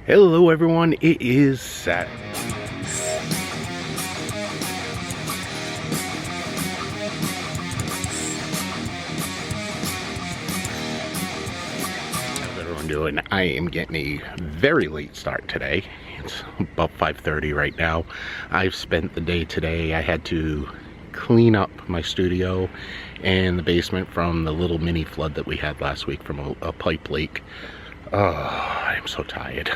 Hello everyone, it is Saturday. How's everyone doing? I am getting a very late start today. It's about 5:30 right now. I've spent the day today. I had to clean up my studio and the basement from the little mini flood that we had last week from a pipe leak. Oh, I'm so tired.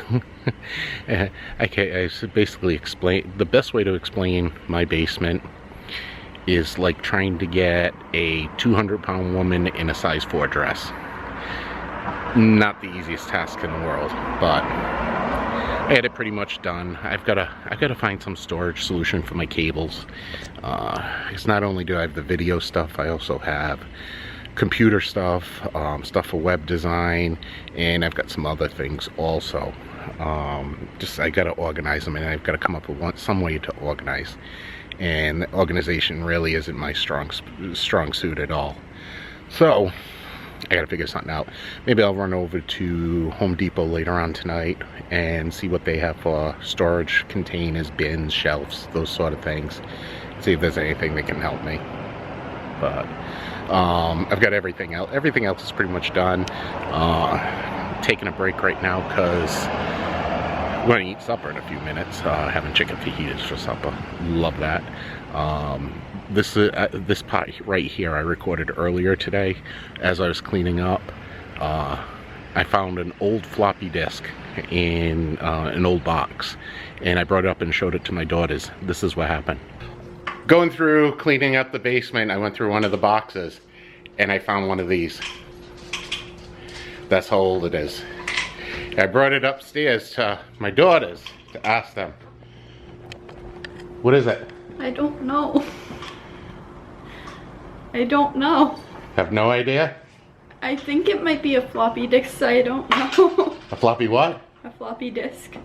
I basically explain, the best way to explain my basement is like trying to get a 200-pound woman in a size 4 dress. Not the easiest task in the world, but I had it pretty much done. I've got to find some storage solution for my cables. Because not only do I have the video stuff, I also have computer stuff, stuff for web design, and I've got some other things also. I gotta organize them, and I've got to come up with some way to organize. And organization really isn't my strong suit at all. So I gotta figure something out. Maybe I'll run over to Home Depot later on tonight and see what they have for storage containers, bins, shelves, those sort of things. See if there's anything that can help me. But I've got everything else. Everything else is pretty much done. Taking a break right now because I'm going to eat supper in a few minutes. Having chicken fajitas for supper. Love that. This part right here I recorded earlier today as I was cleaning up. I found an old floppy disk in an old box, and I brought it up and showed it to my daughters. This is what happened. Going through cleaning up the basement, I went through one of the boxes and I found one of these. That's how old it is. I brought it upstairs to my daughters to ask them. What is it? I don't know. I don't know. Have no idea? I think it might be a floppy disk, I don't know. A floppy what? A floppy disk.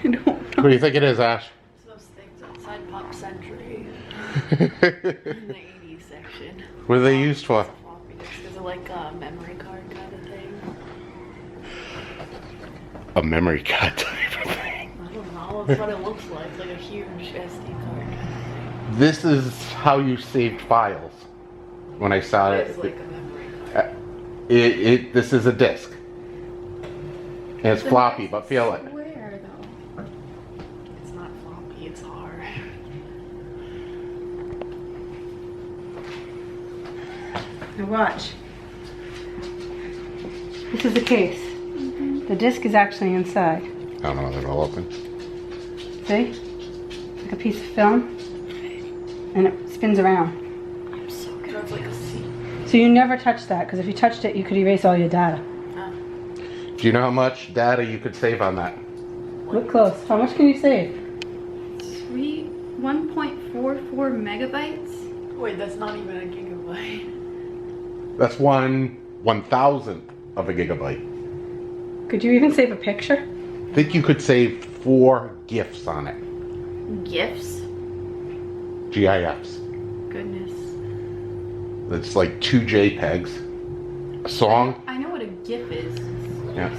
I don't know. What do you think it is, Ash? Those things outside Pop Century in the 80s section. What are they used for? Floppy disks. Is it like a memory card kind of thing? A memory card type of thing. I don't know. That's what it looks like a huge SD card kind of thing. This is how you saved files. When I saw it. It's like a memory card. This is a disk. And it's floppy, but feel it. Where though? It's not floppy, it's hard. Now watch. This is the case. The disc is actually inside. I don't know if it'll open. See? Like a piece of film. And it spins around. I'm so good. It's like a seat. So you never touch that, because if you touched it, you could erase all your data. Do you know how much data you could save on that? Look close. How much can you save? 1.44 megabytes? Wait, that's not even a gigabyte. That's 1/1000th of a gigabyte. Could you even save a picture? I think you could save 4 GIFs on it. GIFs? GIFs. Goodness. That's like 2 JPEGs. A song. I know what a GIF is. Yeah.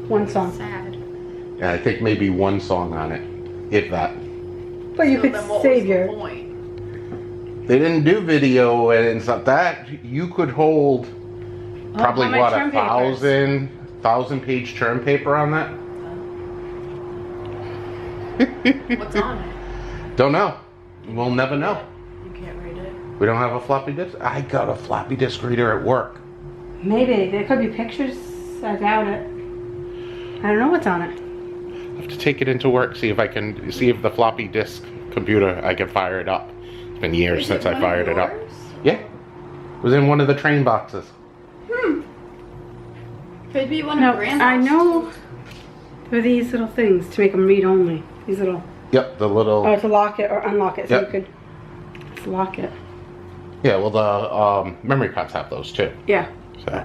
One song. Sad. Yeah, I think maybe 1 song on it, if that. But you could then what save was your... the point? They didn't do video and stuff. That you could hold probably how many what, term papers? 1,000 page term paper on that? What's on it? Don't know. We'll never know. You can't read it. We don't have a floppy disk. I got a floppy disk reader at work. Maybe. There could be pictures. I doubt it. I don't know what's on it. I have to take it into work, see if the floppy disk computer, I can fire it up. It's been years Is since it I one fired of it up. yours? Yeah. It was in one of the train boxes. Could be one No, of Grandma's. I know there are these little things to make them read only. These little... Yep, the little... Oh, to lock it or unlock it. So Yep. you could just lock it. Yeah, well the memory cards have those too. Yeah. So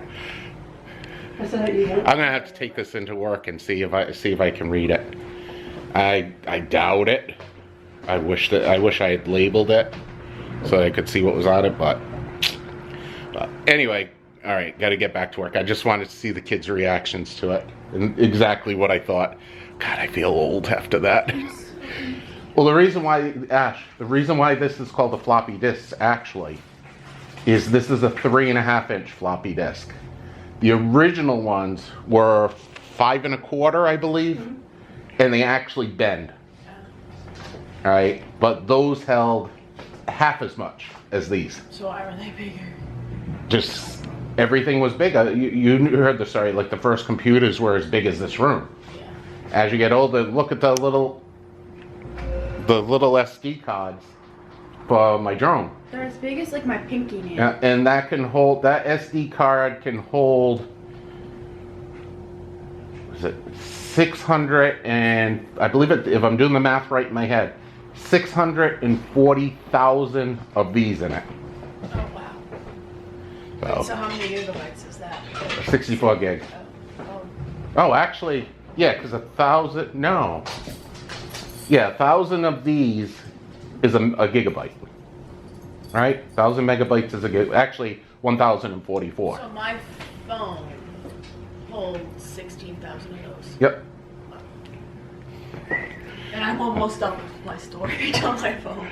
So that you I'm gonna have to take this into work and see if I can read it. I doubt it. I wish I had labeled it so I could see what was on it, but anyway, all right, got to get back to work. I just wanted to see the kids' reactions to it. And exactly what I thought. God, I feel old after that. Well, the reason why, Ash, the reason why this is called a floppy disk, actually, is this is a 3.5-inch floppy disk. The original ones were 5 1/4, I believe, and they actually bend. All right, but those held half as much as these. So why were they bigger? Just everything was bigger. You heard the story, like the first computers were as big as this room. Yeah. As you get older, look at the little SD cards for my drone. They're as big as like my pinky nail. And that SD card can hold, is it 600 and, I believe it, if I'm doing the math right in my head, 640,000 of these in it. Oh wow. So, So how many gigabytes is that? 64 gig. Oh. Oh, actually, yeah, because 1,000, no. Yeah, 1,000 of these is a gigabyte. Right? 1,000 megabytes is a gig. Actually, 1,044. So my phone holds 16,000 of those. Yep. And I'm almost done with my storage on my phone.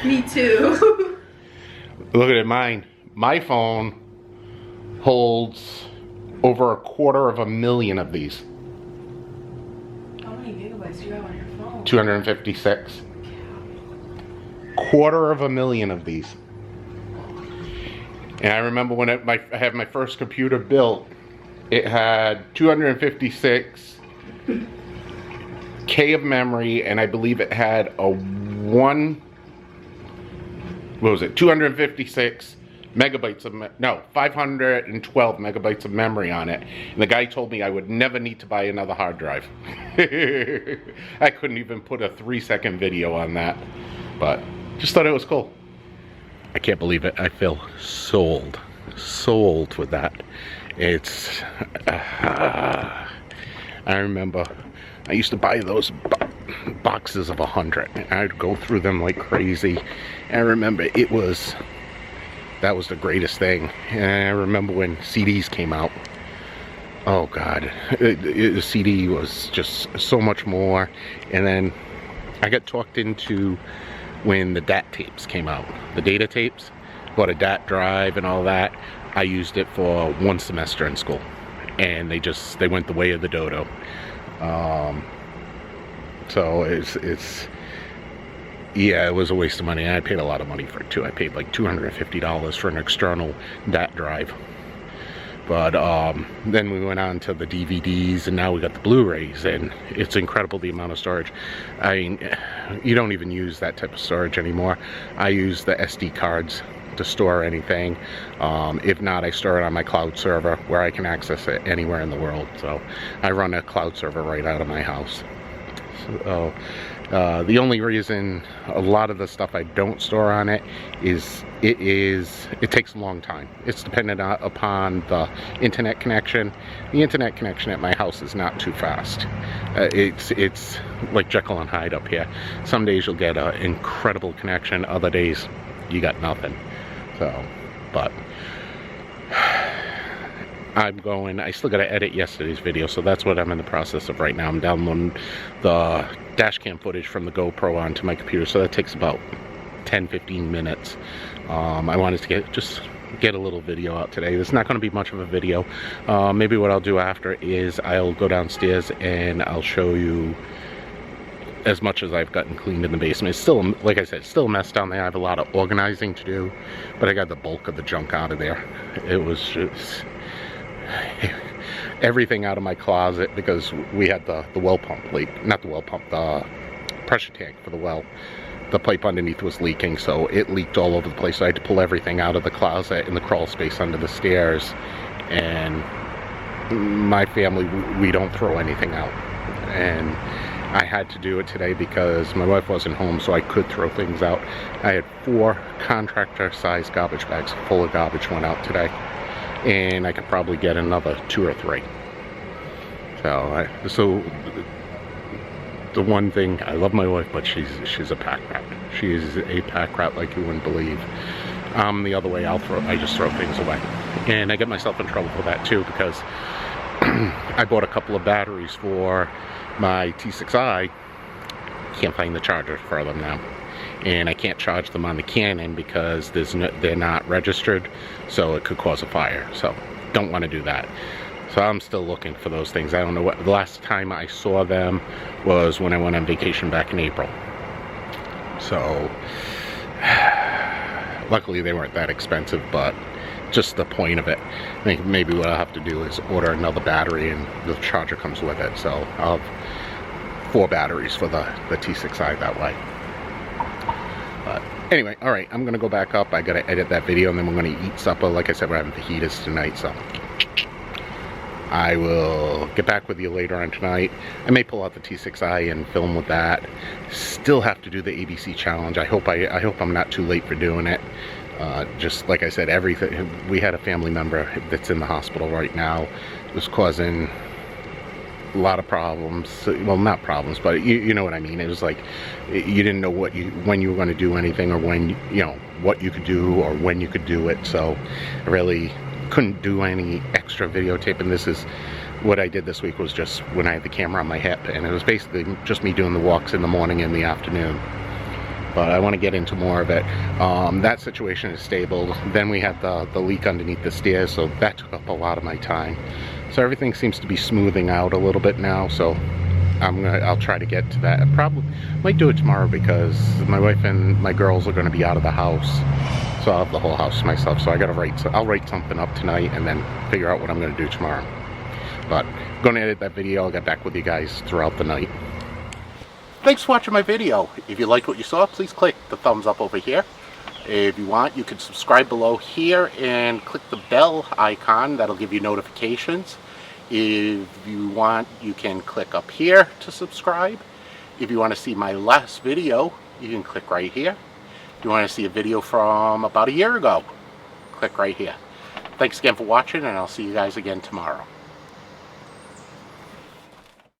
Me too. Look at it, mine. My phone holds over 250,000 of these. How many gigabytes do you have on your phone? 256. 250,000 of these. And I remember when I had my first computer built, it had 256 K of memory, and I believe it had a 256 megabytes of, 512 megabytes of memory on it. And the guy told me I would never need to buy another hard drive. I couldn't even put a 3-second video on that, but just thought it was cool. I can't believe it. I feel so old with that. It's, I remember I used to buy those boxes of 100. And I'd go through them like crazy. And I remember that was the greatest thing. And I remember when CDs came out. Oh God, the CD was just so much more. And then I got talked into when the DAT tapes came out, the data tapes, bought a DAT drive and all that. I used it for 1 semester in school, and they went the way of the dodo. So yeah, it was a waste of money. I paid a lot of money for it too. I paid like $250 for an external DAT drive. But then we went on to the DVDs, and now we got the Blu-rays, and it's incredible the amount of storage. I mean, you don't even use that type of storage anymore. I use the SD cards to store anything. If not, I store it on my cloud server where I can access it anywhere in the world. So I run a cloud server right out of my house. So the only reason a lot of the stuff I don't store on it is it takes a long time. It's dependent upon the internet connection. The internet connection at my house is not too fast. It's like Jekyll and Hyde up here. Some days you'll get an incredible connection, other days you got nothing. So, but I still got to edit yesterday's video, so that's what I'm in the process of right now. I'm downloading the dash cam footage from the GoPro onto my computer, so that takes about 10-15 minutes. I wanted to get a little video out today. It's not going to be much of a video. Maybe what I'll do after is I'll go downstairs and I'll show you as much as I've gotten cleaned in the basement. It's still, like I said, still a mess down there. I have a lot of organizing to do, but I got the bulk of the junk out of there. It was just everything out of my closet, because we had the well pump leak. Not the well pump, the pressure tank for the well. The pipe underneath was leaking, so it leaked all over the place. So I had to pull everything out of the closet and the crawl space under the stairs. And my family, we don't throw anything out. And I had to do it today because my wife wasn't home, so I could throw things out. I had 4 contractor-sized garbage bags full of garbage went out today. And I could probably get another 2 or 3. So the one thing, I love my wife, but she's a pack rat. She is a pack rat like you wouldn't believe. The other way, I just throw things away. And I get myself in trouble for that too, because I bought a couple of batteries for my T6i. Can't find the charger for them now, and I can't charge them on the Canon because they're not registered, so it could cause a fire. So don't want to do that. So I'm still looking for those things. I don't know what the last time I saw them was when I went on vacation back in April. So luckily they weren't that expensive, but just the point of it. I think maybe what I'll have to do is order another battery, and the charger comes with it. So I'll have 4 batteries for the T6i that way. But anyway, all right, I'm gonna go back up. I gotta edit that video, and then we're gonna eat supper. Like I said, we're having fajitas tonight, so I will get back with you later on tonight. I may pull out the T6i and film with that. Still have to do the ABC challenge. I hope I'm not too late for doing it. Just like I said, everything. We had a family member that's in the hospital right now. It was causing a lot of problems. Well, not problems, but you know what I mean. It was like you didn't know when you were going to do anything, or when what you could do, or when you could do it. So I really couldn't do any extra videotaping. This is what I did this week, was just when I had the camera on my hip, and it was basically just me doing the walks in the morning and the afternoon. But I want to get into more of it. That situation is stable. Then we had the leak underneath the stairs, so that took up a lot of my time. So everything seems to be smoothing out a little bit now, so I'll try to get to that. I probably might do it tomorrow because my wife and my girls are going to be out of the house, so I'll have the whole house to myself. So I'll write something up tonight and then figure out what I'm going to do tomorrow. But I'm going to edit that video. I'll get back with you guys throughout the night. Thanks for watching my video. If you liked what you saw, please click the thumbs up over here. If you want, you can subscribe below here and click the bell icon. That'll give you notifications. If you want, you can click up here to subscribe. If you want to see my last video, you can click right here. If you want to see a video from about a year ago, click right here. Thanks again for watching, and I'll see you guys again tomorrow.